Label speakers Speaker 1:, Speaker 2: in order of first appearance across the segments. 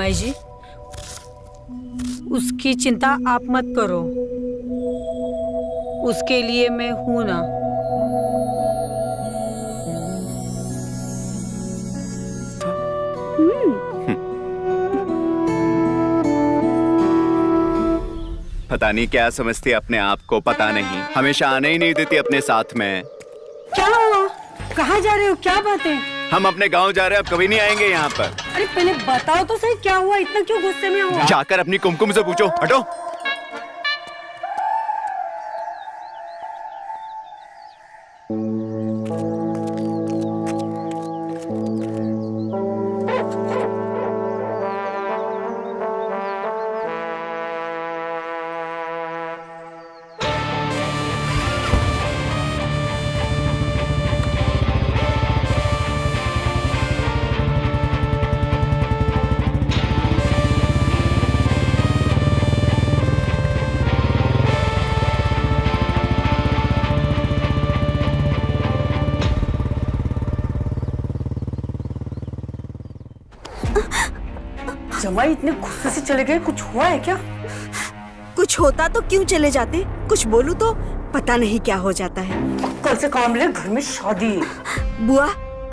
Speaker 1: जमाई जी, उसकी चिंता आप मत करो, उसके लिए मैं हूं ना।
Speaker 2: पता नहीं क्या समझती अपने आप को, पता नहीं, हमेशा आने ही नहीं देती अपने साथ में।
Speaker 1: क्या हुआ? कहाँ जा रहे हो? क्या बात है?
Speaker 2: हम अपने गांव जा रहे हैं, अब कभी नहीं आएंगे यहाँ पर।
Speaker 1: अरे पहले बताओ तो सही, क्या हुआ? इतना क्यों गुस्से में हो?
Speaker 2: जाकर अपनी कुमकुम से पूछो, हटो।
Speaker 1: जमाई इतने गुस्से से चले गए, कुछ हुआ है क्या?
Speaker 3: कुछ होता तो क्यों चले जाते? कुछ बोलूं तो पता नहीं क्या हो जाता है।
Speaker 1: कल से काम ले, घर में शादी है।
Speaker 3: बुआ,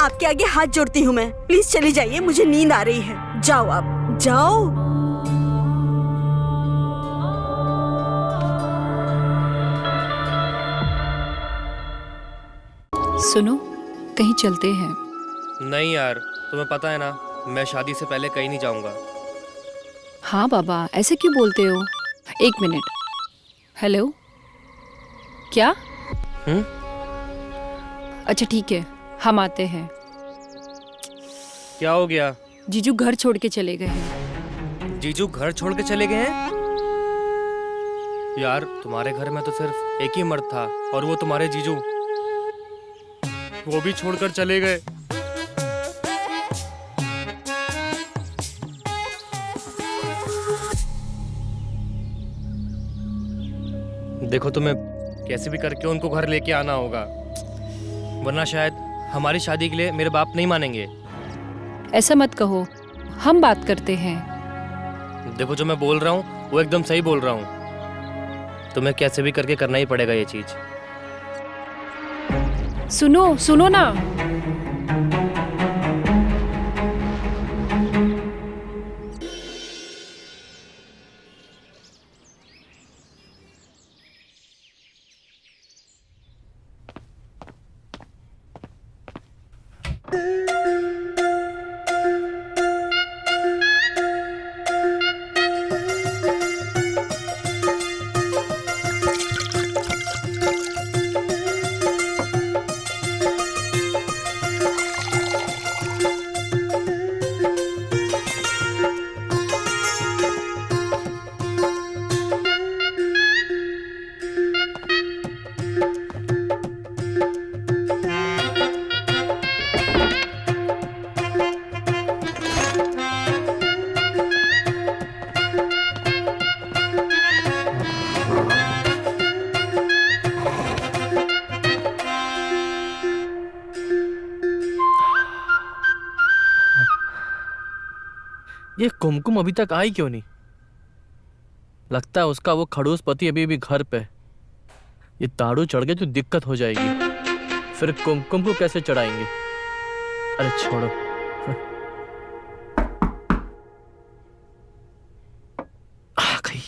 Speaker 3: आपके आगे हाथ जोड़ती हूँ मैं, प्लीज चली जाइए, मुझे नींद आ रही है। जाओ आप, जाओ।
Speaker 4: सुनो, कहीं चलते हैं।
Speaker 5: नहीं यार, तुम्हें पता है ना, मैं शादी से पहले कहीं नहीं जाऊंगा।
Speaker 4: हाँ बाबा, ऐसे क्यों बोलते हो? एक मिनट। हेलो, क्या? अच्छा ठीक है, हम आते हैं।
Speaker 5: क्या हो गया?
Speaker 4: जीजू घर छोड़ के चले गए हैं।
Speaker 5: जीजू घर छोड़ के चले गए हैं? यार तुम्हारे घर में तो सिर्फ एक ही मर्द था, और वो तुम्हारे जीजू, वो भी छोड़कर चले गए। देखो, तुम्हें कैसे भी करके उनको घर लेके आना होगा, वरना शायद हमारी शादी के लिए मेरे बाप नहीं मानेंगे।
Speaker 4: ऐसा मत कहो, हम बात करते हैं।
Speaker 5: देखो, जो मैं बोल रहा हूँ वो एकदम सही बोल रहा हूँ, तुम्हें कैसे भी करके करना ही पड़ेगा ये चीज।
Speaker 4: सुनो सुनो ना।
Speaker 6: ये कुमकुम अभी तक आई क्यों नहीं? लगता है उसका वो खड़ूस पति अभी भी घर पे। ये ताड़ू चढ़ गए तो दिक्कत हो जाएगी, फिर कुमकुम को कैसे चढ़ाएंगे? अरे छोड़ो। आ गई।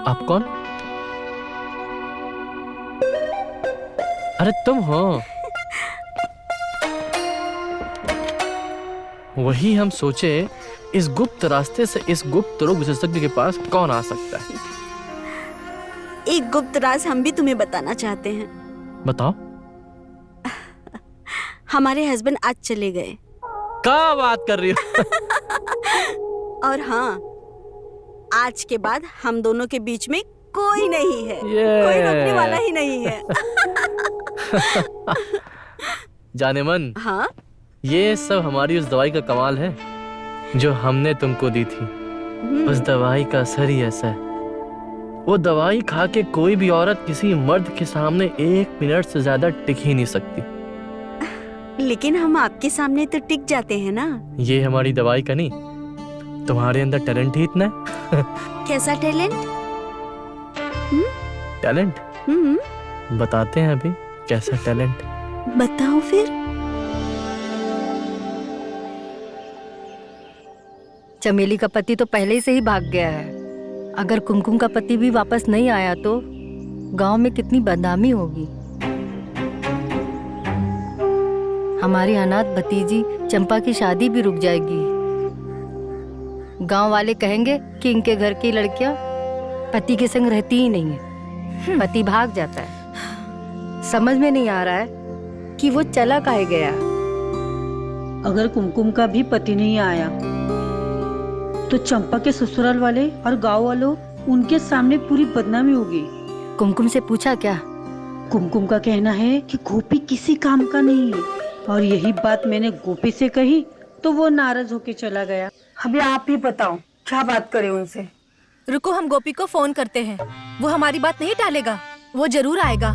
Speaker 6: आप कौन? अरे तुम हो? वही हम सोचे, इस गुप्त रास्ते से इस गुप्त रोग विशेषज्ञ के पास कौन आ सकता है।
Speaker 3: एक गुप्त राज हम भी तुम्हें बताना चाहते हैं।
Speaker 6: बताओ।
Speaker 3: हमारे हस्बैंड आज चले गए।
Speaker 6: क्या बात कर रही हो?
Speaker 3: और हाँ, आज के बाद हम दोनों के बीच में कोई नहीं है, कोई रोकने वाला ही नहीं है।
Speaker 6: जाने मन,
Speaker 3: हाँ?
Speaker 6: ये सब हमारी उस दवाई का कमाल है जो हमने तुमको दी थी। उस दवाई का असर ही ऐसा है, वो दवाई खा के कोई भी औरत किसी मर्द के सामने 1 मिनट से ज्यादा टिक ही नहीं सकती।
Speaker 3: लेकिन हम आपके सामने तो टिक जाते हैं ना।
Speaker 6: ये हमारी दवाई का नहीं, तुम्हारे अंदर टैलेंट ही इतना है।
Speaker 3: कैसा टैलेंट?
Speaker 6: टैलेंट बताते हैं अभी, कैसा टैलेंट।
Speaker 3: बताओ फिर।
Speaker 7: चमेली का पति तो पहले से ही भाग गया है। अगर कुमकुम का पति भी वापस नहीं आया तो गांव में कितनी बदनामी होगी। हमारी अनाथ भतीजी चंपा की शादी भी रुक जाएगी। गांव वाले कहेंगे कि इनके घर की लड़कियां पति के संग रहती ही नहीं है, पति भाग जाता है। समझ में नहीं आ रहा है कि वो चला काहे गया।
Speaker 1: अगर कुमकुम का भी पति नहीं आया तो चंपा के ससुराल वाले और गांव वालों उनके सामने पूरी बदनामी होगी।
Speaker 7: कुमकुम से पूछा क्या?
Speaker 1: कुमकुम का कहना है कि गोपी किसी काम का नहीं है, और यही बात मैंने गोपी से कही तो वो नाराज होके चला गया। अभी आप ही बताओ क्या बात करें उनसे।
Speaker 8: रुको, हम गोपी को फोन करते हैं। वो हमारी बात नहीं टालेगा, वो जरूर आएगा।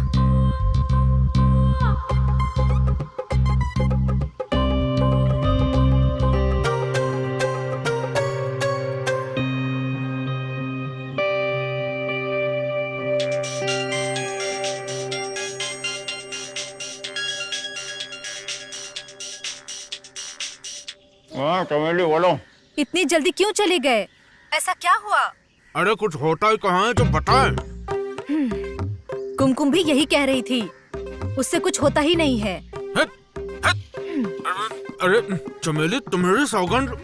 Speaker 9: चमेली बोलो।
Speaker 8: इतनी जल्दी क्यों चले गए? ऐसा क्या हुआ?
Speaker 9: अरे कुछ होता ही कहाँ है तो बताएं।
Speaker 8: कुमकुम भी यही कह रही थी, उससे कुछ होता ही नहीं है।
Speaker 9: अरे चमेली, तुम्हारी सौगंध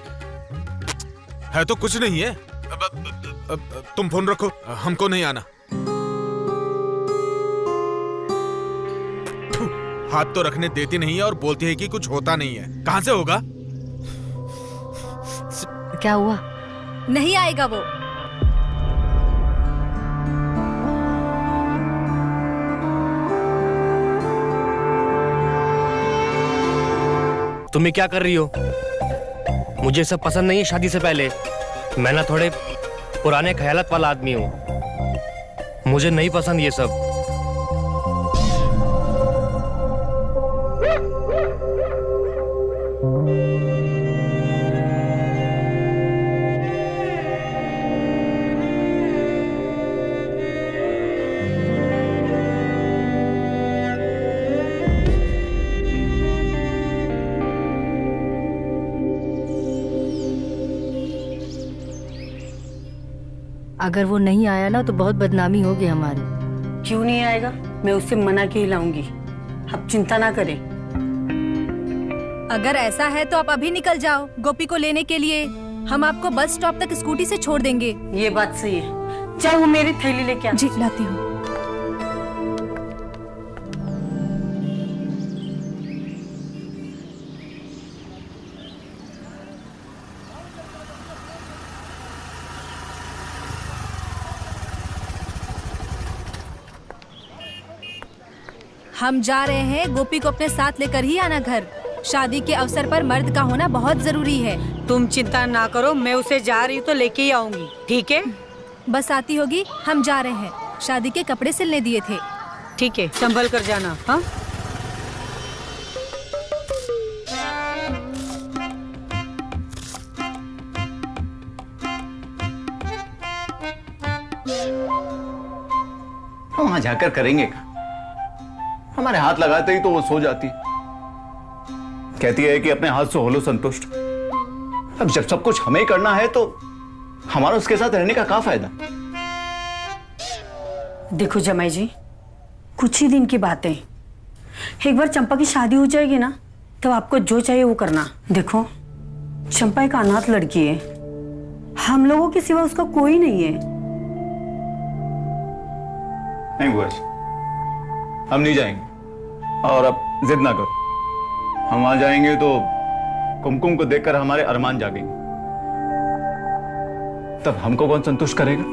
Speaker 9: है तो कुछ नहीं है। तुम फोन रखो, हमको नहीं आना। हाथ तो रखने देती नहीं है और बोलती है कि कुछ होता नहीं है। कहाँ से होगा?
Speaker 7: क्या हुआ?
Speaker 8: नहीं आएगा वो।
Speaker 5: तुम ये क्या कर रही हो? मुझे सब पसंद नहीं है शादी से पहले। मैं ना थोड़े पुराने ख्यालात वाला आदमी हूँ, मुझे नहीं पसंद ये सब।
Speaker 7: अगर वो नहीं आया ना तो बहुत बदनामी होगी हमारी।
Speaker 1: क्यों नहीं आएगा? मैं उससे मना के ही लाऊंगी, आप चिंता ना करें।
Speaker 8: अगर ऐसा है तो आप अभी निकल जाओ गोपी को लेने के लिए। हम आपको बस स्टॉप तक स्कूटी से छोड़ देंगे।
Speaker 1: ये बात सही है। चाहे वो मेरी थैली लेके आ।
Speaker 8: जी लाती हूँ। हम जा रहे हैं, गोपी को अपने साथ लेकर ही आना घर। शादी के अवसर पर मर्द का होना बहुत जरूरी है।
Speaker 1: तुम चिंता ना करो, मैं उसे जा रही हूँ तो लेके ही आऊंगी, ठीक है?
Speaker 8: बस आती होगी, हम जा रहे हैं। शादी के कपड़े सिलने दिए थे।
Speaker 1: ठीक है, संभल कर जाना। हाँ,
Speaker 2: वहां जाकर करेंगे क्या? हमारे हाथ लगाते ही तो वो सो जाती, कहती है कि अपने हाथ से हो लो संतुष्ट। अब जब सब कुछ हमें करना है तो हमारा उसके साथ रहने का क्या फायदा?
Speaker 1: देखो जमाई जी, कुछ ही दिन की बात है। एक बार चंपा की शादी हो जाएगी ना, तब आपको जो चाहिए वो करना। देखो, चंपा एक अनाथ लड़की है, हम लोगों के सिवा उसका कोई नहीं है।
Speaker 2: नहीं बुआ जी, हम नहीं जाएंगे। और अब जिद ना करो, हम वहां जाएंगे तो कुमकुम को देखकर हमारे अरमान जागेंगे, तब हमको कौन संतुष्ट करेगा?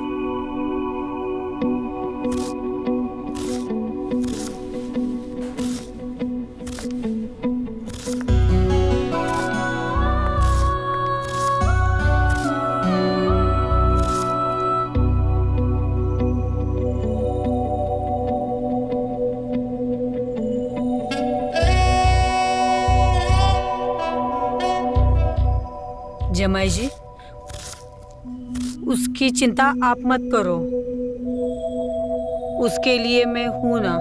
Speaker 1: जमाई जी, उसकी चिंता आप मत करो, उसके लिए मैं हूं ना।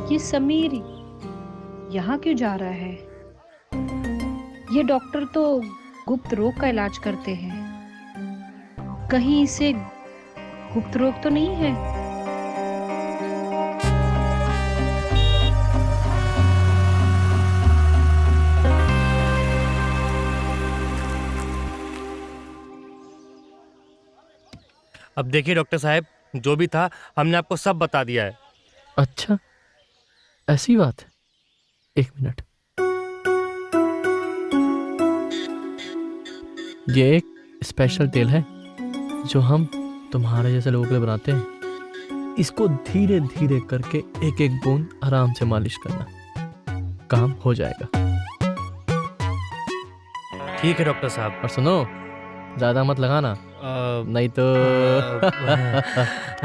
Speaker 4: ये समीर यहाँ क्यों जा रहा है? ये डॉक्टर तो गुप्त रोग का इलाज करते हैं, कहीं इसे गुप्त रोग तो नहीं है?
Speaker 5: अब देखिए डॉक्टर साहब, जो भी था हमने आपको सब बता दिया है।
Speaker 6: अच्छा, ऐसी बात है। एक मिनट, ये एक स्पेशल तेल है जो हम तुम्हारे जैसे लोगों के लिए बनाते हैं। इसको धीरे धीरे करके एक एक बूंद आराम से मालिश करना, काम हो जाएगा।
Speaker 5: ठीक है डॉक्टर साहब।
Speaker 6: और सुनो, ज्यादा मत लगाना, नहीं तो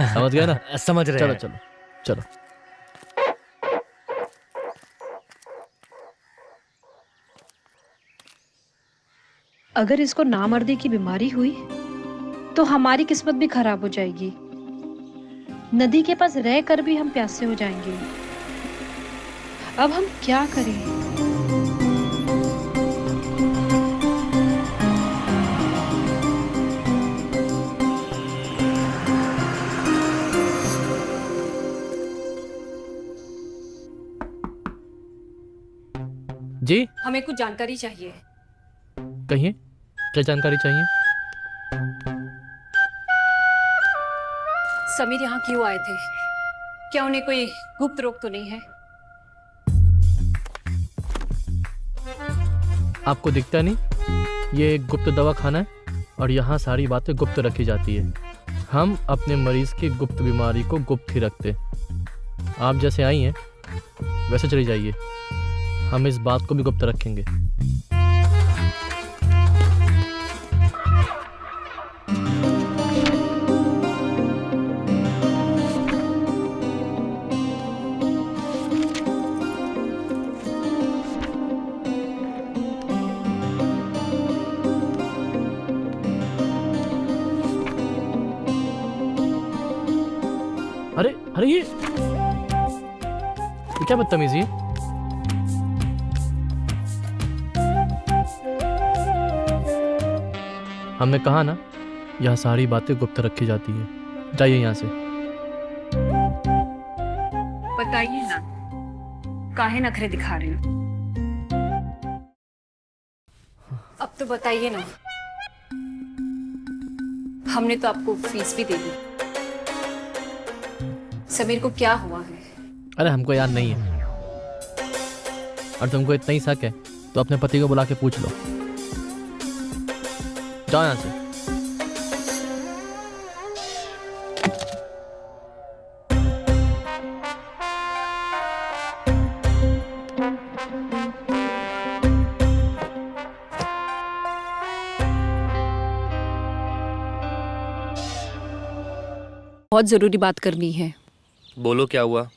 Speaker 6: समझ गए ना?
Speaker 5: समझ रहे
Speaker 6: चलो
Speaker 5: हैं।
Speaker 6: चलो चलो।
Speaker 4: अगर इसको नामर्दी की बीमारी हुई तो हमारी किस्मत भी खराब हो जाएगी। नदी के पास रहकर भी हम प्यासे हो जाएंगे। अब हम क्या करें?
Speaker 6: जी
Speaker 4: हमें कुछ जानकारी चाहिए।
Speaker 6: कहिए, क्या जानकारी चाहिए?
Speaker 4: समीर यहाँ क्यों आए थे? क्या उन्हें कोई गुप्त रोग तो नहीं है?
Speaker 6: आपको दिखता नहीं? ये एक गुप्त दवा खाना है और यहाँ सारी बातें गुप्त रखी जाती है। हम अपने मरीज की गुप्त बीमारी को गुप्त ही रखते। आप जैसे आई हैं वैसे चली जाइए, हम इस बात को भी गुप्त रखेंगे। अरे अरे ये क्या बदतमीजी है? हमने कहा ना, यह सारी बातें गुप्त रखी जाती है। जाइए यहाँ से।
Speaker 4: बताइए ना, काहे नखरे दिखा रहे हो? अब तो बताइए ना। हमने तो आपको फीस भी दे दी। समीर को क्या हुआ है?
Speaker 6: अरे हमको याद नहीं है, और तुमको इतना ही शक है तो अपने पति को बुला के पूछ लो। जाओ यहाँ से।
Speaker 4: बहुत जरूरी बात करनी है।
Speaker 5: बोलो क्या हुआ?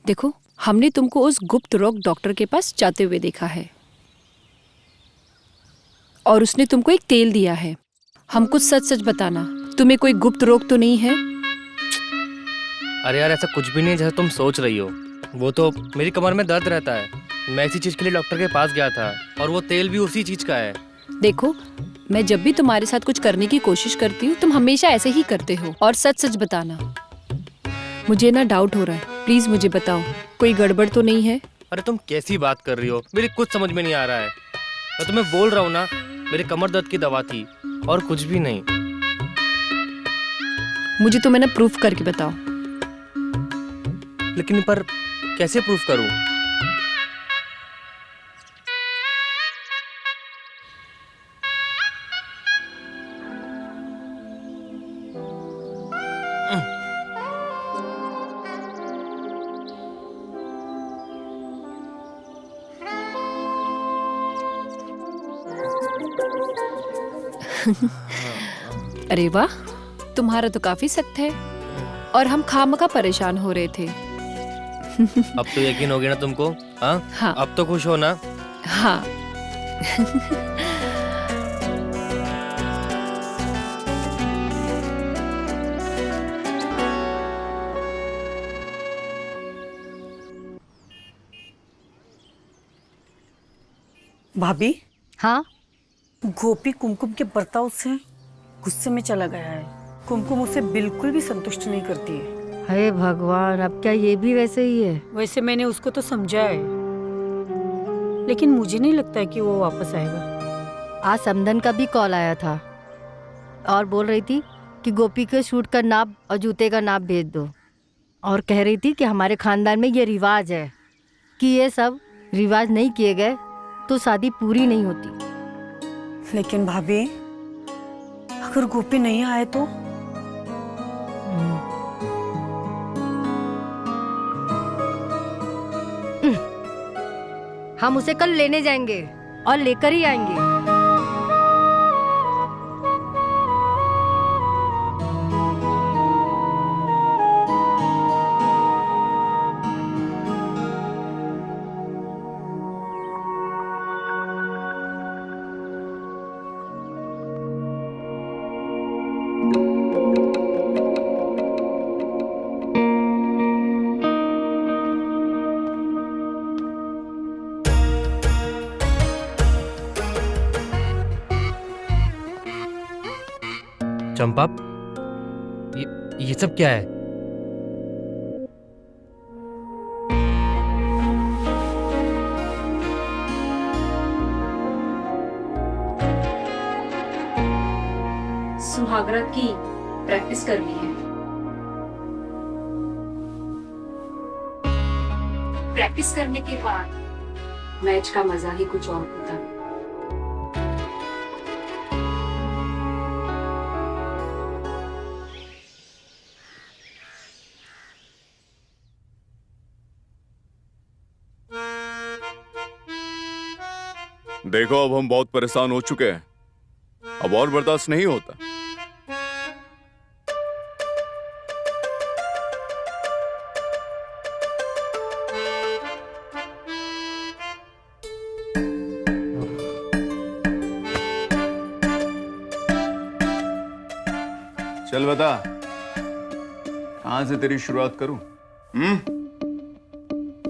Speaker 4: देखो, हमने तुमको उस गुप्त रोग डॉक्टर के पास जाते हुए देखा है और उसने तुमको एक तेल दिया है। हमको सच सच बताना, तुम्हें कोई गुप्त रोग तो नहीं है?
Speaker 5: अरे यार, ऐसा कुछ भी नहीं जैसा तुम सोच रही हो। वो तो मेरी कमर में दर्द रहता है, मैं इसी चीज के लिए डॉक्टर के पास गया था, और वो तेल भी उसी चीज का है।
Speaker 4: देखो, मैं जब भी तुम्हारे साथ कुछ करने की कोशिश करती हूँ तुम हमेशा ऐसे ही करते हो। और सच सच बताना, मुझे ना डाउट हो रहा है, प्लीज मुझे बताओ, कोई गड़बड़ तो नहीं है?
Speaker 5: अरे तुम कैसी बात कर रही हो, मेरी कुछ समझ में नहीं आ रहा है। मैं तुम्हें बोल रहा हूँ ना, मेरे कमर दर्द की दवा थी और कुछ भी नहीं।
Speaker 4: मुझे तो मैंने प्रूफ करके बताओ।
Speaker 5: लेकिन पर कैसे प्रूफ करूँ?
Speaker 10: अरे वाह, तुम्हारा तो काफी सख्त है और हम खामखा परेशान हो रहे थे।
Speaker 5: अब तो यकीन हो गया ना तुमको? हाँ
Speaker 10: हाँ।
Speaker 5: अब तो खुश हो ना?
Speaker 10: हाँ।
Speaker 1: भाभी,
Speaker 7: हाँ,
Speaker 1: गोपी कुमकुम के बर्ताव से गुस्से में चला गया है। कुमकुम उसे बिल्कुल भी संतुष्ट नहीं करती है।
Speaker 7: हे भगवान, अब क्या ये भी वैसे ही है?
Speaker 1: वैसे मैंने उसको तो समझा है, लेकिन मुझे नहीं लगता है कि वो वापस आएगा।
Speaker 7: आज समदन का भी कॉल आया था और बोल रही थी कि गोपी के शूट का नाप और जूते का नाप भेज दो, और कह रही थी कि हमारे खानदान में ये रिवाज है कि ये सब रिवाज नहीं किए गए तो शादी पूरी नहीं होती।
Speaker 1: लेकिन भाभी, अगर गोपी नहीं आए तो?
Speaker 7: हम उसे कल लेने जाएंगे और लेकर ही आएंगे।
Speaker 5: चंपा, ये सब क्या है?
Speaker 4: सुहागरात की प्रैक्टिस करनी है। प्रैक्टिस करने के बाद मैच का मजा ही कुछ और होता है।
Speaker 2: देखो, अब हम बहुत परेशान हो चुके हैं, अब और बर्दाश्त नहीं होता। चल बता, कहां से तेरी शुरुआत करूं?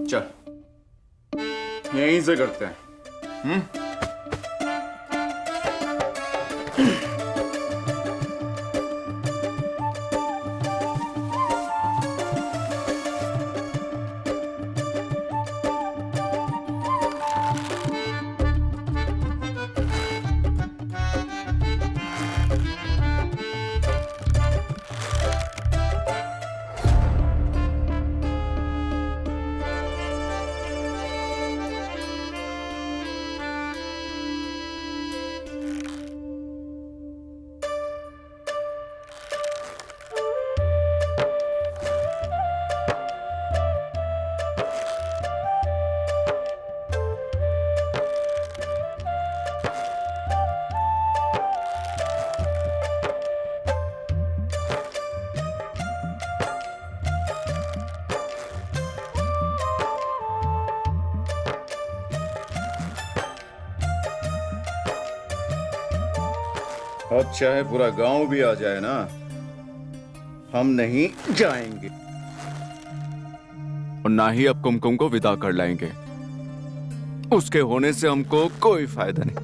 Speaker 2: चल, यहीं से करते हैं। अब चाहे पूरा गांव भी आ जाए ना, हम नहीं जाएंगे, और ना ही अब कुमकुम को विदा कर लाएंगे। उसके होने से हमको कोई फायदा नहीं।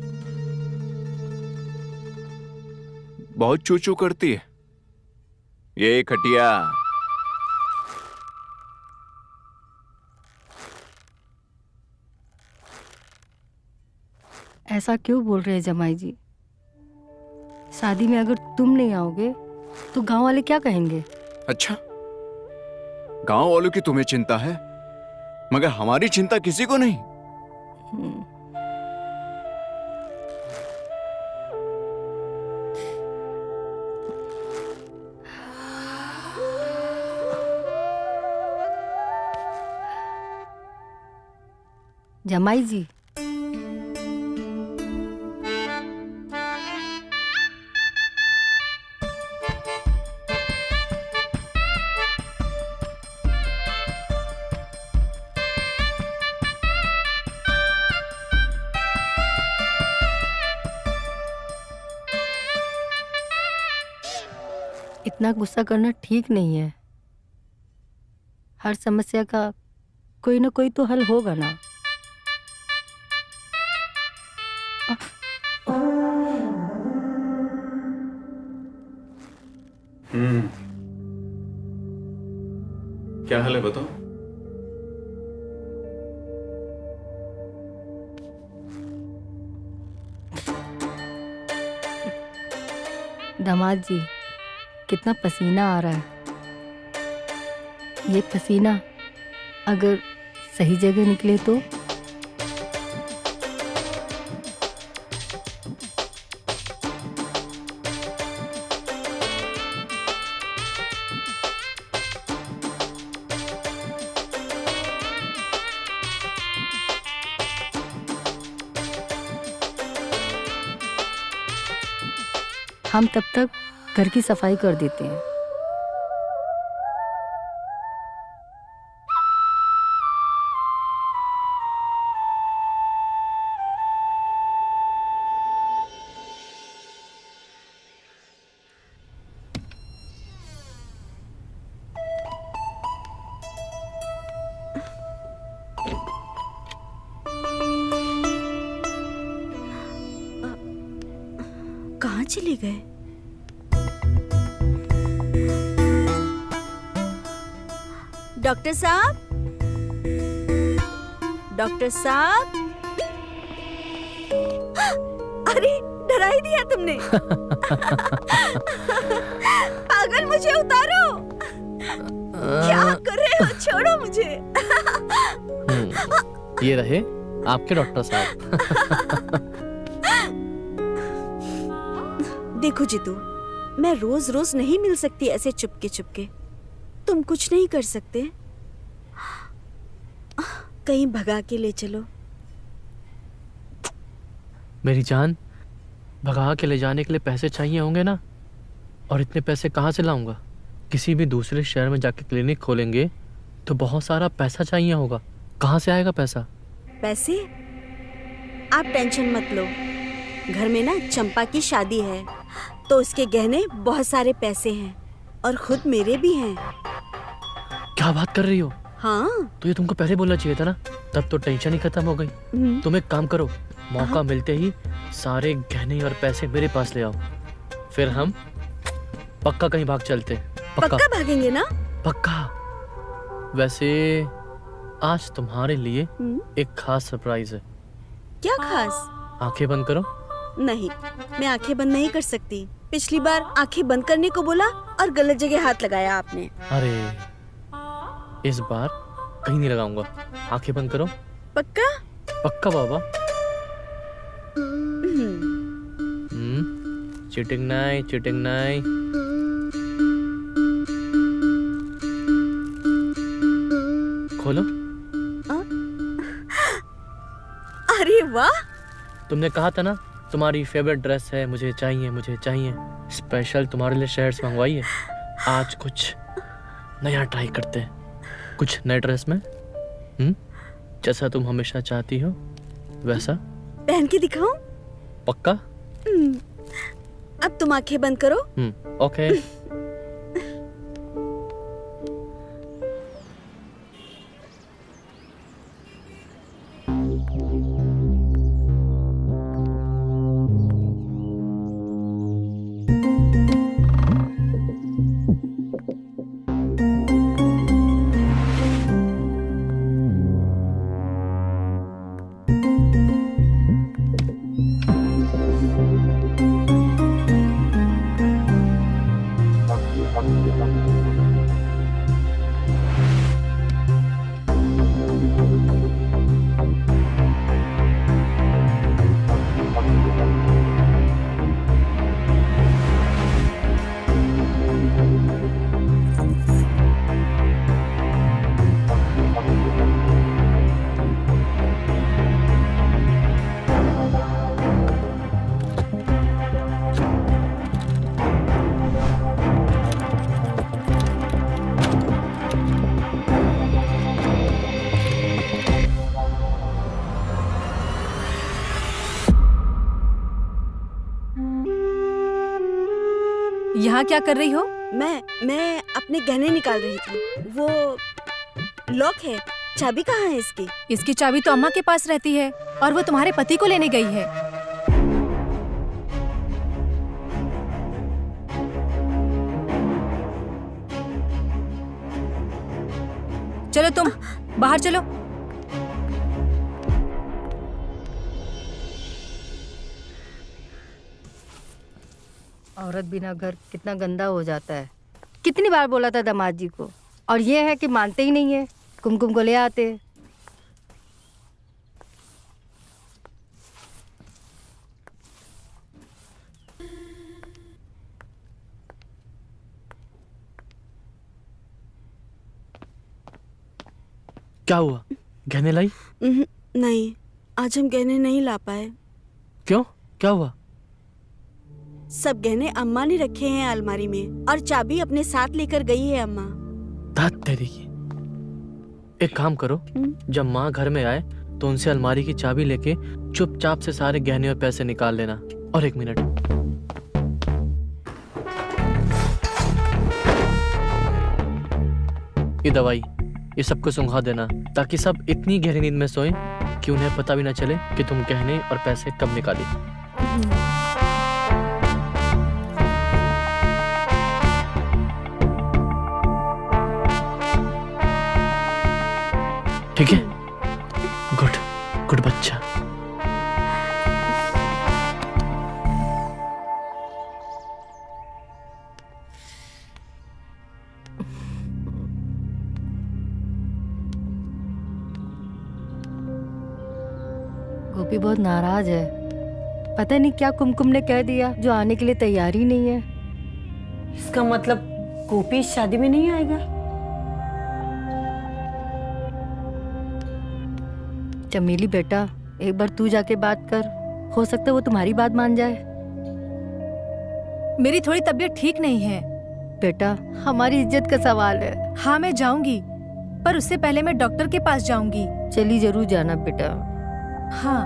Speaker 2: बहुत चूचू करती है ये खटिया।
Speaker 7: ऐसा क्यों बोल रहे हैं जमाई जी? शादी में अगर तुम नहीं आओगे तो गांव वाले क्या कहेंगे?
Speaker 2: अच्छा, गांव वालों की तुम्हें चिंता है, मगर हमारी चिंता किसी को नहीं।
Speaker 7: जमाई जी, इतना गुस्सा करना ठीक नहीं है। हर समस्या का कोई ना कोई तो हल होगा ना।
Speaker 2: क्या हाल है बताओ।
Speaker 7: दामाद जी, कितना पसीना आ रहा है। ये पसीना अगर सही जगह निकले तो। हम तब तक घर की सफाई कर देते हैं।
Speaker 3: कहाँ चले गए? डॉक्टर साहब, डॉक्टर साहब। अरे डरा ही दिया तुमने। पागल, मुझे उतारो। क्या कर रहे हो? छोड़ो मुझे।
Speaker 6: ये रहे आपके डॉक्टर साहब।
Speaker 3: देखो जीतू, मैं रोज रोज नहीं मिल सकती ऐसे चुपके चुपके। तुम कुछ नहीं कर सकते? कहीं भगा के ले चलो।
Speaker 6: मेरी जान, भगा के ले जाने के लिए पैसे चाहिए होंगे ना, और इतने पैसे कहाँ से लाऊंगा? किसी भी दूसरे शहर में जाके क्लिनिक खोलेंगे तो बहुत सारा पैसा चाहिए होगा। कहाँ से आएगा पैसा?
Speaker 3: पैसे? आप टेंशन मत लो। घर में ना चंपा की शादी है, तो उसके गहने बहुत सारे पैसे हैं, और खुद मेरे भी हैं।
Speaker 6: क्या बात कर रही हो?
Speaker 3: हाँ।
Speaker 6: तो ये तुमको पहले बोलना चाहिए था ना, तब तो टेंशन ही खत्म हो गई। तुम एक काम करो, मौका मिलते ही सारे गहने और पैसे मेरे पास ले आओ, फिर हम पक्का कहीं भाग चलते।
Speaker 3: पक्का भागेंगे ना?
Speaker 6: पक्का। वैसे आज तुम्हारे लिए एक खास सरप्राइज है।
Speaker 3: क्या खास?
Speaker 6: आंखें बंद करो।
Speaker 3: नहीं, मैं आंखें बंद नहीं कर सकती। पिछली बार आंखें बंद करने को बोला और गलत जगह हाथ लगाया आपने।
Speaker 6: अरे इस बार कहीं नहीं लगाऊंगा। आंखें बंद करो।
Speaker 3: पक्का?
Speaker 6: पक्का बाबा। चीटिंग नहीं, चीटिंग नहीं। खोलो।
Speaker 3: अरे वाह!
Speaker 6: तुमने कहा था ना तुम्हारी फेवरेट ड्रेस है, मुझे चाहिए, मुझे चाहिए। स्पेशल तुम्हारे लिए शहर से मंगवाई है। आज कुछ नया ट्राई करते हैं, कुछ नए ड्रेस में। जैसा तुम हमेशा चाहती हो वैसा।
Speaker 3: पहन के दिखाऊं?
Speaker 6: पक्का?
Speaker 3: अब तुम आंखें बंद करो।
Speaker 6: ओके।
Speaker 8: यहाँ क्या कर रही हो?
Speaker 3: मैं अपने गहने निकाल रही थी। वो लॉक है, चाबी कहाँ है इसकी?
Speaker 8: इसकी चाबी तो अम्मा के पास रहती है और वो तुम्हारे पति को लेने गई है। चलो तुम बाहर चलो।
Speaker 7: औरत बिना घर कितना गंदा हो जाता है। कितनी बार बोला था दामाद जी को, और ये है कि मानते ही नहीं है। कुमकुम को ले आते।
Speaker 6: क्या हुआ, गहने लाई?
Speaker 3: नहीं, आज हम गहने नहीं ला पाए।
Speaker 6: क्यों, क्या हुआ?
Speaker 3: सब गहने अम्मा ने रखे हैं अलमारी में और चाबी अपने साथ लेकर गई है अम्मा।
Speaker 6: दाद तेरी की। एक काम करो, जब माँ घर में आए तो उनसे अलमारी की चाबी लेके चुपचाप से सारे गहने और पैसे निकाल लेना। और 1 मिनट, ये दवाई, ये सबको सुंघा देना ताकि सब इतनी गहरी नींद में सोएं कि उन्हें पता भी ना चले कि तुम गहने और पैसे कब निकाली। ठीक है? गुड गुड बच्चा।
Speaker 7: गोपी बहुत नाराज है। पता नहीं क्या कुमकुम ने कह दिया जो आने के लिए तैयार ही नहीं है।
Speaker 1: इसका मतलब गोपी इस शादी में नहीं आएगा?
Speaker 7: चमेली बेटा, एक बार तू जाके बात कर, हो सकता है वो तुम्हारी बात मान जाए।
Speaker 8: मेरी थोड़ी तबीयत ठीक नहीं है।
Speaker 7: बेटा, हमारी इज्जत का सवाल है।
Speaker 8: हाँ मैं जाऊंगी, पर उससे पहले मैं डॉक्टर के पास जाऊंगी।
Speaker 7: चली जरूर जाना बेटा।
Speaker 8: हाँ।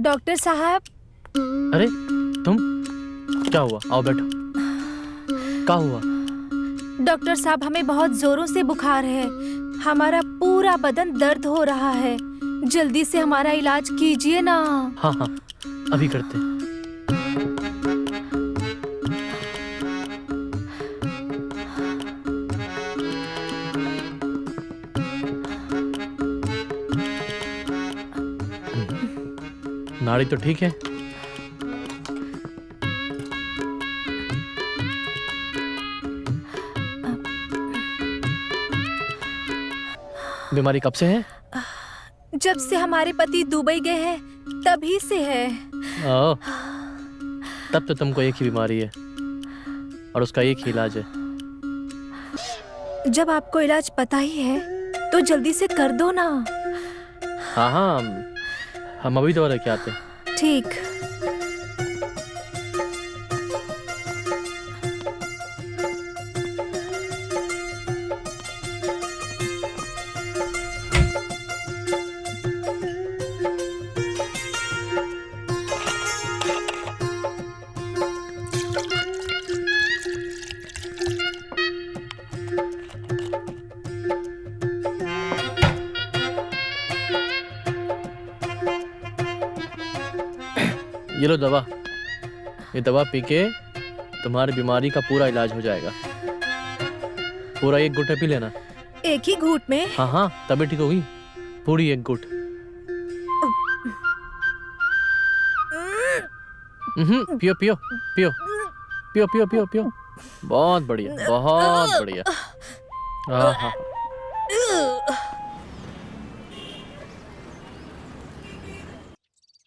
Speaker 8: डॉक्टर साहब।
Speaker 6: अरे तुम, क्या हुआ? आओ बैठो। क्या हुआ?
Speaker 8: डॉक्टर साहब, हमें बहुत जोरों से बुखार है। हमारा पूरा बदन दर्द हो रहा है। जल्दी से हमारा इलाज कीजिए ना।
Speaker 6: हाँ हाँ, अभी करते हैं। नाड़ी तो ठीक है? बीमारी कब से है?
Speaker 8: जब से हमारे पति दुबई गए हैं तभी से है।
Speaker 6: ओ, तब तो तुमको एक ही बीमारी है और उसका एक ही इलाज है।
Speaker 8: जब आपको इलाज पता ही है तो जल्दी से कर दो ना।
Speaker 6: हाँ हाँ, हम अभी दवा लेके आते हैं।
Speaker 8: ठीक।
Speaker 6: ये लो दवा। ये दवा पी के तुम्हारी बीमारी का पूरा इलाज हो जाएगा। पूरा 1 घुट पी लेना।
Speaker 8: एक ही घूंट में?
Speaker 6: हाँ हाँ, तभी ठीक होगी। पूरी 1 घुट। पियो पियो पियो पियो पियो पियो पियो। बहुत बढ़िया, बहुत बढ़िया। हाँ हाँ।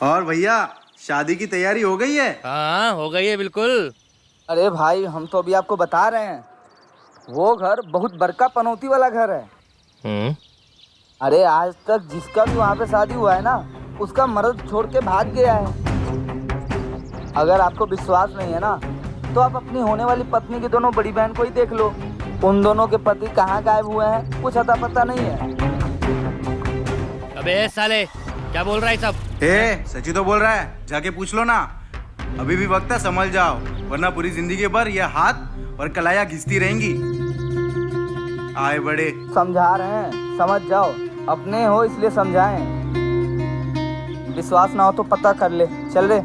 Speaker 11: और भैया, शादी की तैयारी हो गई है?
Speaker 5: हाँ हो गई है बिल्कुल।
Speaker 12: अरे भाई, हम तो अभी आपको बता रहे हैं, वो घर बहुत बड़का पनौती वाला घर है। अरे आज तक जिसका भी वहाँ पे शादी हुआ है ना, उसका मर्द छोड़ के भाग गया है। अगर आपको विश्वास नहीं है ना, तो आप अपनी होने वाली पत्नी की दोनों बड़ी बहन को ही देख लो। उन दोनों के पति कहाँ गायब हुए हैं कुछ अता पता नहीं है।
Speaker 5: अबे साले, क्या बोल रहा है सब?
Speaker 11: सची तो बोल रहा है, जाके पूछ लो ना। अभी भी वक्त है, संभल जाओ, वरना पूरी जिंदगी भर ये हाथ और कलाइयाँ घिसती रहेंगी। आए बड़े
Speaker 12: समझा रहे हैं, समझ जाओ, अपने हो इसलिए समझाएं। विश्वास ना हो तो पता कर ले, चल रे।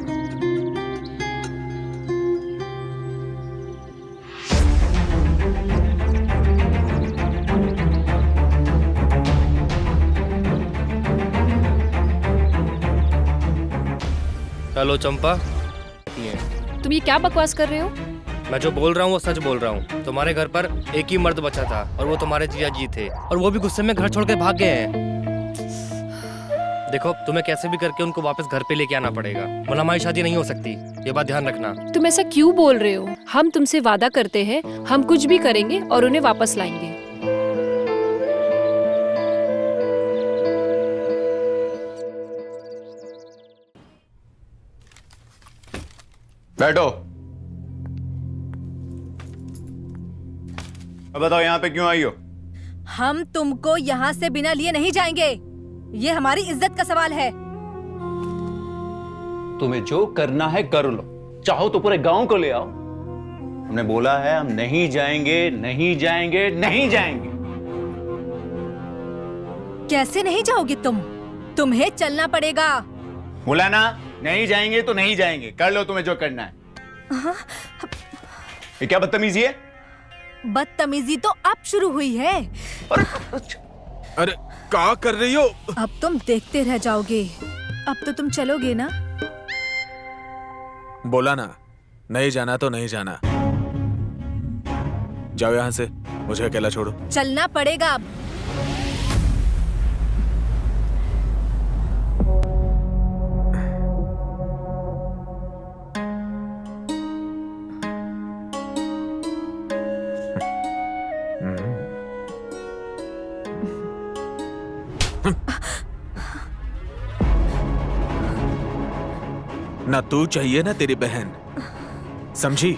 Speaker 5: हेलो चंपा।
Speaker 10: तुम ये क्या बकवास कर रहे हो?
Speaker 5: मैं जो बोल रहा हूँ वो सच बोल रहा हूँ। तुम्हारे घर पर एक ही मर्द बचा था और वो तुम्हारे जिया जी थे, और वो भी गुस्से में घर छोड़ के भाग गए हैं। देखो, तुम्हें कैसे भी करके उनको वापस घर पे लेके आना पड़ेगा, वरना हमारी शादी नहीं हो सकती। ये बात ध्यान रखना।
Speaker 10: तुम ऐसा क्यों बोल रहे हो? हम तुमसे वादा करते हैं, हम कुछ भी करेंगे और उन्हें वापस लाएंगे।
Speaker 2: बैठो। अब बताओ यहाँ पे क्यों आई हो?
Speaker 8: हम तुमको यहाँ से बिना लिए नहीं जाएंगे, ये हमारी इज्जत का सवाल है।
Speaker 2: तुम्हें जो करना है कर लो, चाहो तो पूरे गांव को ले आओ। हमने बोला है हम नहीं जाएंगे, नहीं जाएंगे, नहीं जाएंगे।
Speaker 8: कैसे नहीं जाओगे तुम? तुम्हें चलना पड़ेगा।
Speaker 2: बोला ना, नहीं जाएंगे तो नहीं जाएंगे, कर लो तुम्हें जो करना है। ये क्या बदतमीजी है?
Speaker 8: बदतमीजी तो अब शुरू हुई है।
Speaker 9: अरे क्या कर रही हो?
Speaker 8: अब तुम देखते रह जाओगे। अब तो तुम चलोगे ना?
Speaker 9: बोला ना, नहीं जाना तो नहीं जाना। जाओ यहाँ से, मुझे अकेला छोड़ो।
Speaker 8: चलना पड़ेगा अब।
Speaker 9: ना तू चाहिए ना तेरी बहन, समझी?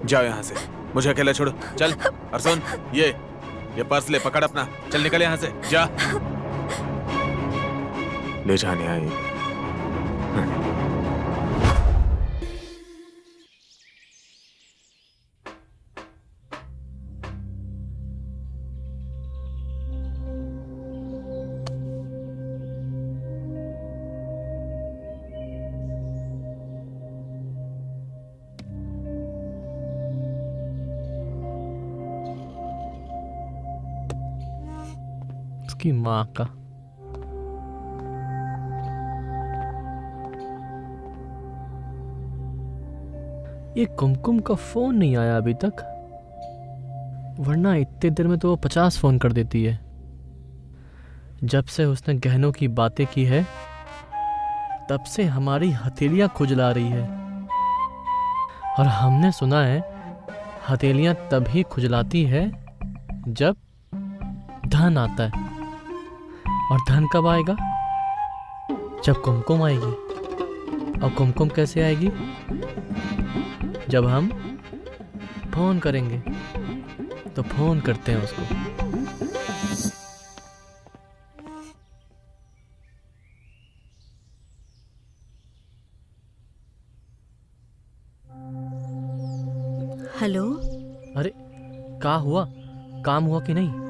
Speaker 9: जाओ यहाँ से, मुझे अकेला छोड़ो। चल। और सुन, ये पर्स ले, पकड़ अपना, चल निकल यहाँ से, जा। ले जाने आई।
Speaker 6: की माँ का। ये कुमकुम का फोन नहीं आया अभी तक, वरना इतने देर में तो वो 50 फोन कर देती है। जब से उसने गहनों की बातें की है, तब से हमारी हथेलियां खुजला रही है। और हमने सुना है हथेलियां तभी खुजलाती है जब धन आता है। और धन कब आएगा? जब कुमकुम आएगी। और कुमकुम कैसे आएगी? जब हम फोन करेंगे। तो फोन करते हैं उसको।
Speaker 3: हेलो।
Speaker 6: अरे क्या हुआ? काम हुआ कि नहीं?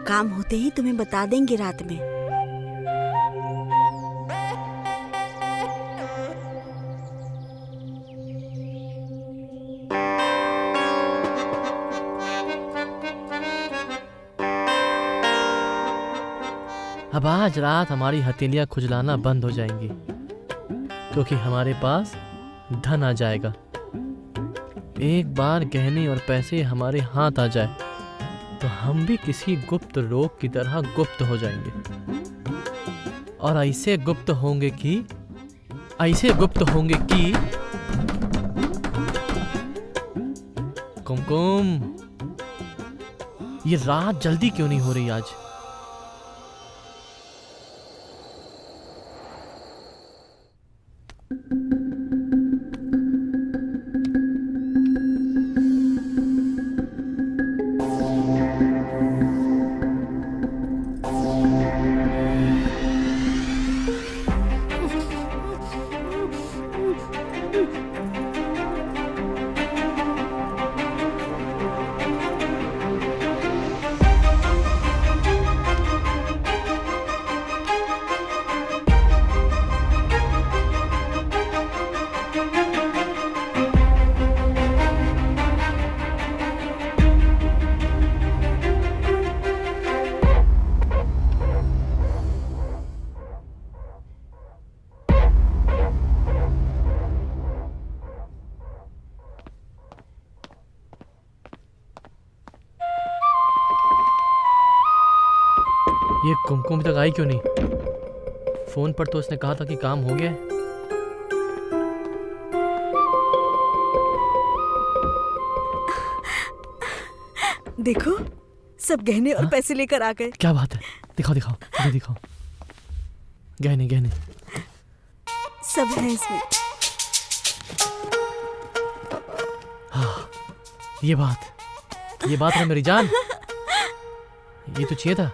Speaker 3: काम होते ही तुम्हें बता देंगे रात में।
Speaker 6: अब आज रात हमारी हथेलियां खुजलाना बंद हो जाएंगी, क्योंकि हमारे पास धन आ जाएगा। एक बार गहने और पैसे हमारे हाथ आ जाए तो हम भी किसी गुप्त रोग की तरह गुप्त हो जाएंगे। और ऐसे गुप्त होंगे कि कुमकुम, ये रात जल्दी क्यों नहीं हो रही आज? कुमकुम अभी तक आई क्यों नहीं? फोन पर तो उसने कहा था कि काम हो गया है।
Speaker 3: देखो सब गहने और पैसे लेकर आ गए।
Speaker 6: क्या बात है? दिखाओ दिखाओ, इधर दिखाओ। गहने गहने
Speaker 3: सब है इसमें।
Speaker 6: हाँ, ये बात है मेरी जान। ये तो चाहिए था।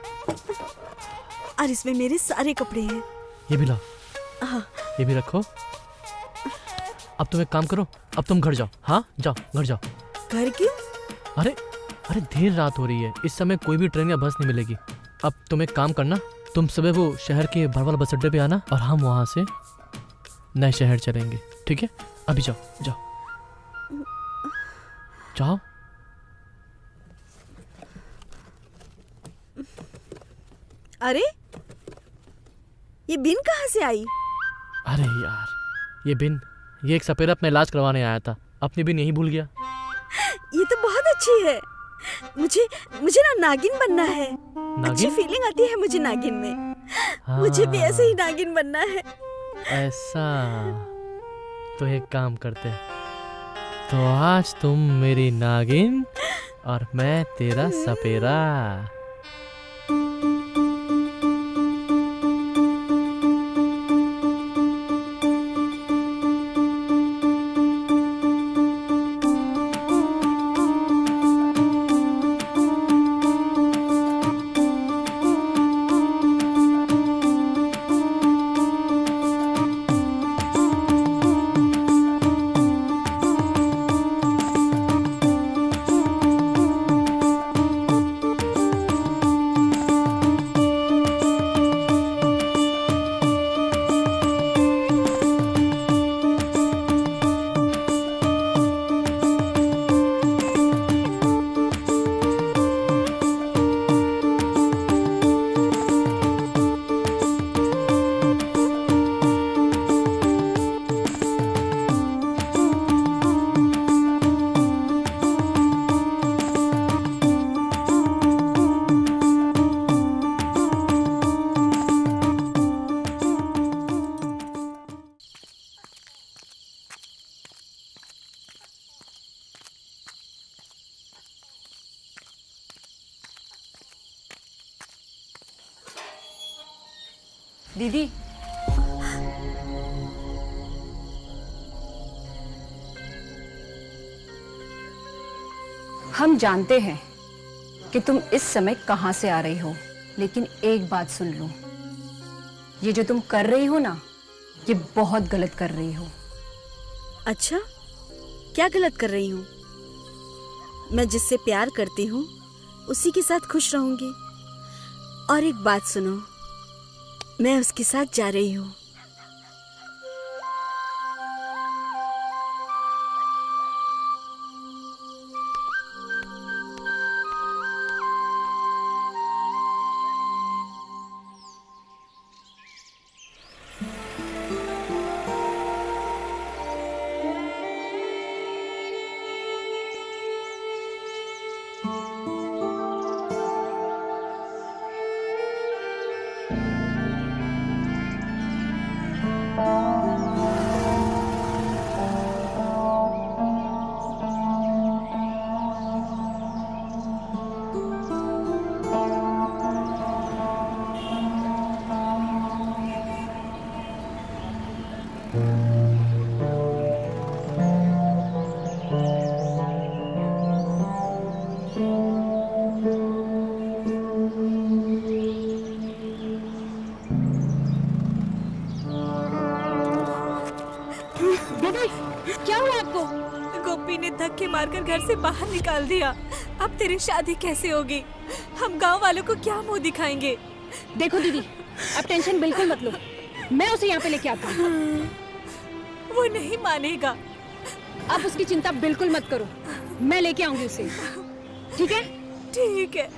Speaker 3: और इसमें मेरे सारे कपड़े हैं।
Speaker 6: ये भी लाओ,
Speaker 3: हाँ।
Speaker 6: ये भी रखो। अब तुम एक काम करो, अब तुम घर जाओ। हाँ जाओ, घर जाओ।
Speaker 3: घर क्यों?
Speaker 6: अरे अरे देर रात हो रही है, इस समय कोई भी ट्रेन या बस नहीं मिलेगी। अब तुम एक काम करना, तुम सुबह वो शहर के बड़वाल बस अड्डे पे आना और हम वहां से नए शहर चलेंगे, ठीक है? अभी जाओ जाओ जाओ।
Speaker 3: अरे ये बिन कहाँ से आई?
Speaker 6: अरे यार, ये एक सपेरा अपना इलाज करवाने आया था, अपनी बिन यही भूल गया।
Speaker 3: ये तो बहुत अच्छी है। मुझे ना नागिन बनना है। अच्छी फीलिंग आती है मुझे नागिन में।
Speaker 6: हाँ।
Speaker 3: मुझे भी ऐसे ही नागिन बनना है।
Speaker 6: ऐसा तो एक काम करते हैं, तो आज तुम मेरी नागिन और मैं तेरा सपेरा।
Speaker 10: दीदी, हम जानते हैं कि तुम इस समय कहां से आ रही हो, लेकिन एक बात सुन लो, ये जो तुम कर रही हो ना, ये बहुत गलत कर रही हो।
Speaker 3: अच्छा, क्या गलत कर रही हूँ? मैं जिससे प्यार करती हूँ उसी के साथ खुश रहूंगी। और एक बात सुनो, मैं उसके साथ जा रही हूँ।
Speaker 8: क्या हुआ आपको? गोपी ने धक्के मारकर घर से बाहर निकाल दिया। अब तेरी शादी कैसे होगी? हम गांव वालों को क्या मुंह दिखाएंगे?
Speaker 10: देखो दीदी, अब टेंशन बिल्कुल मत लो, मैं उसे यहाँ पे लेके आता हूँ।
Speaker 8: वो नहीं मानेगा।
Speaker 10: आप उसकी चिंता बिल्कुल मत करो, मैं लेके आऊंगी उसे, ठीक है?
Speaker 8: ठीक है।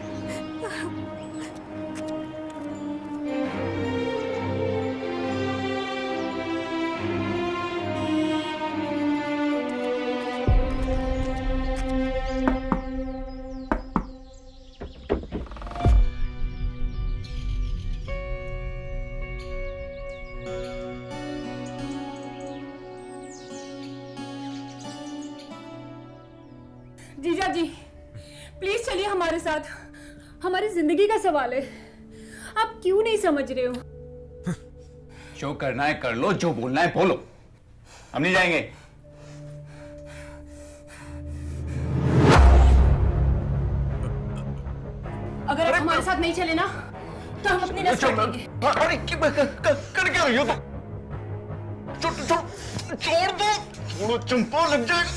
Speaker 8: चलिए हमारे साथ, हमारी जिंदगी का सवाल है। आप क्यों नहीं समझ रहे हो?
Speaker 2: जो करना है कर लो, जो बोलना है बोलो, हम नहीं जाएंगे।
Speaker 8: अगर आप हमारे साथ नहीं चले ना तो हम अपनी नस काटेंगे।
Speaker 2: अरे कर क्या रही हो तुम? छोड़ दो, छोड़ो, चंपा लग जाएगा।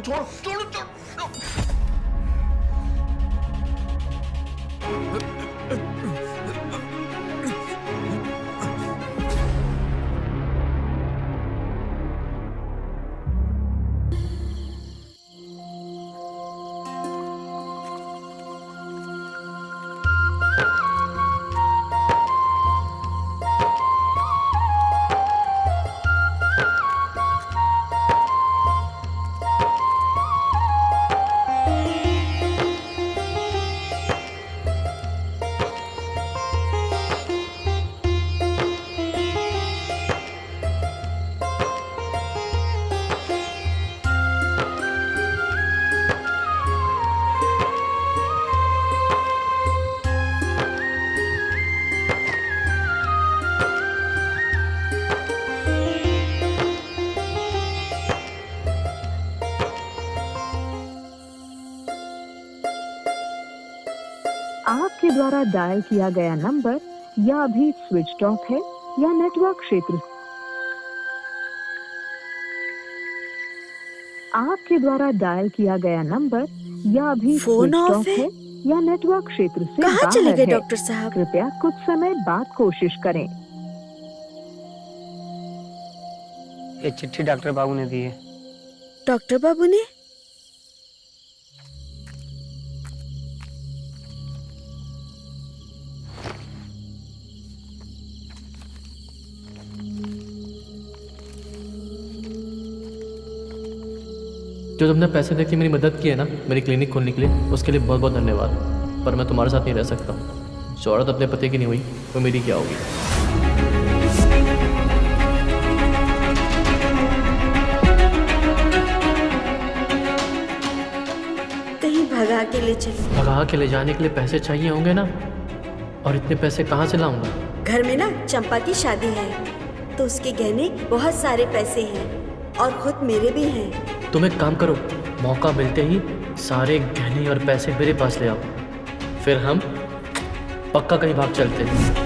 Speaker 2: छोड़ छोड़ छोड़।
Speaker 13: आपके द्वारा डायल किया गया नंबर या अभी स्विच ऑफ है या नेटवर्क क्षेत्र। आपके द्वारा डायल किया गया नंबर या अभी
Speaker 3: फोन
Speaker 13: स्विच
Speaker 3: ऑफ
Speaker 13: ऑफ है या नेटवर्क क्षेत्र से
Speaker 3: कहाँ
Speaker 13: बाहर
Speaker 3: चले गए
Speaker 13: है।
Speaker 3: डॉक्टर साहब?
Speaker 13: कृपया कुछ समय बाद कोशिश करें।
Speaker 12: ये चिट्ठी डॉक्टर बाबू ने दी है।
Speaker 3: डॉक्टर बाबू ने?
Speaker 6: जो तुमने पैसे देके मेरी मदद की है ना मेरी क्लिनिक खोलने के लिए, उसके लिए बहुत बहुत धन्यवाद। पर मैं तुम्हारे साथ नहीं रह सकता। जो औरत अपने पति की नहीं हुई वो मेरी क्या होगी?
Speaker 3: कहीं भगा के ले चलो।
Speaker 6: भगा के ले जाने के लिए पैसे चाहिए होंगे ना, और इतने पैसे कहाँ से लाऊंगा?
Speaker 3: घर में ना चंपा की शादी है तो उसके गहने बहुत सारे पैसे हैं और खुद मेरे भी हैं।
Speaker 6: तुम एक काम करो, मौका मिलते ही सारे गहने और पैसे मेरे पास ले आओ, फिर हम पक्का कहीं भाग चलते हैं।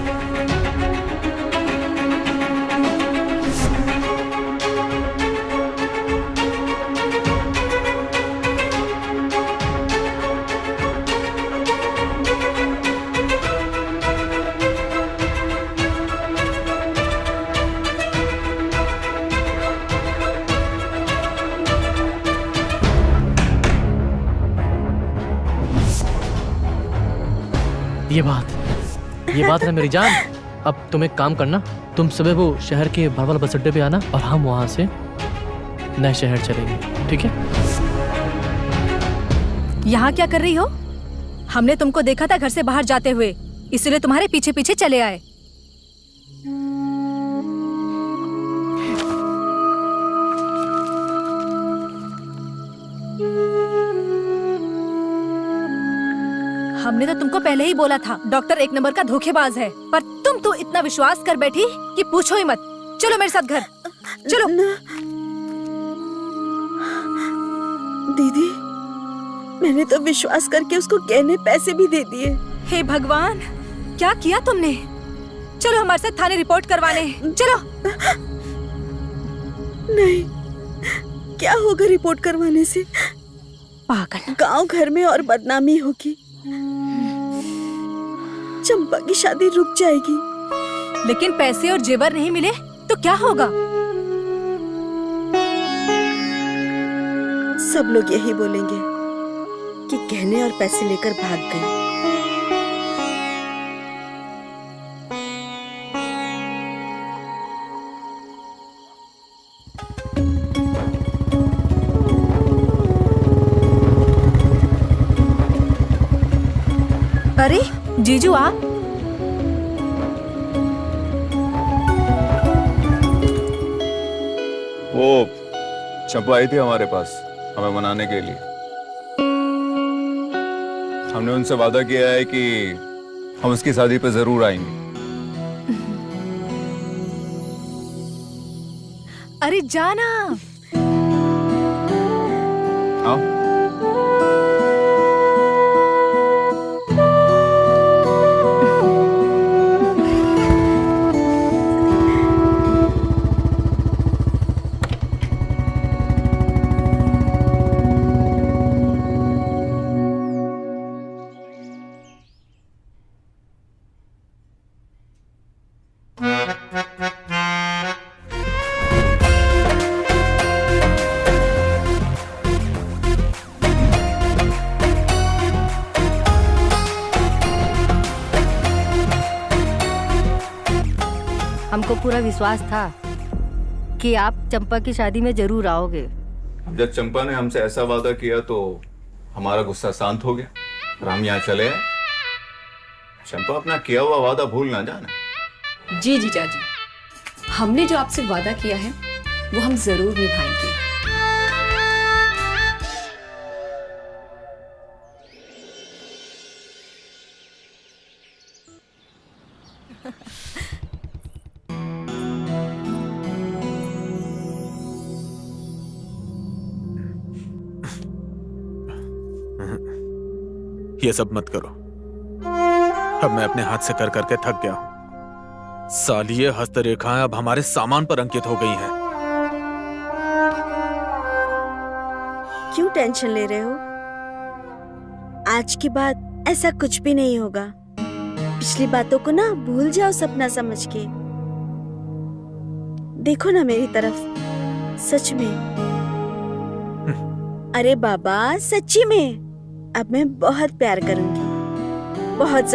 Speaker 6: ये बात है मेरी जान। अब तुम एक काम करना, तुम सुबह वो शहर के भड़वाल बस अड्डे पे आना और हम वहां से नए शहर चलेंगे, ठीक है?
Speaker 8: यहाँ क्या कर रही हो? हमने तुमको देखा था घर से बाहर जाते हुए, इसलिए तुम्हारे पीछे पीछे चले आए। हमने तो तुमको पहले ही बोला था डॉक्टर एक नंबर का धोखेबाज है, पर तुम तो इतना विश्वास कर बैठी कि पूछो ही मत। चलो मेरे साथ घर चलो।
Speaker 3: दीदी, मैंने तो विश्वास करके उसको गहने पैसे भी दे दिए।
Speaker 8: हे भगवान, क्या किया तुमने? चलो हमारे साथ थाने रिपोर्ट करवाने, चलो।
Speaker 3: नहीं, क्या होगा रिपोर्ट करवाने से?
Speaker 8: पागल।
Speaker 3: गांव घर में और बदनामी होगी, चंपा की शादी रुक जाएगी।
Speaker 8: लेकिन पैसे और जेवर नहीं मिले तो क्या होगा?
Speaker 3: सब लोग यही बोलेंगे कि गहने और पैसे लेकर भाग गई।
Speaker 8: अरे जीजू आप?
Speaker 14: वो चंपा आई थी हमारे पास हमें मनाने के लिए।
Speaker 2: हमने उनसे वादा किया है कि हम उसकी शादी पे जरूर आएंगे।
Speaker 8: अरे जाना।
Speaker 2: आओ।
Speaker 7: हमको पूरा विश्वास था कि आप चंपा की शादी में जरूर आओगे।
Speaker 2: जब चंपा ने हमसे ऐसा वादा किया तो हमारा गुस्सा शांत हो गया और हम यहाँ चले आए। चंपा अपना किया हुआ वादा भूल ना जाना।
Speaker 10: जी जीजा जी, हमने जो आपसे वादा किया है वो हम जरूर निभाएंगे।
Speaker 9: ये सब मत करो, अब मैं अपने हाथ से कर करके थक गया हूं। साली ये हस्तरेखाएं अब हमारे सामान पर अंकित हो गई हैं।
Speaker 3: क्यों टेंशन ले रहे हो? आज के बाद ऐसा कुछ भी नहीं होगा। पिछली बातों को ना भूल जाओ सपना समझ के। देखो ना मेरी तरफ, सच में। अरे बाबा, सच्ची में अब मैं बहुत प्यार करूंगी, बहुत।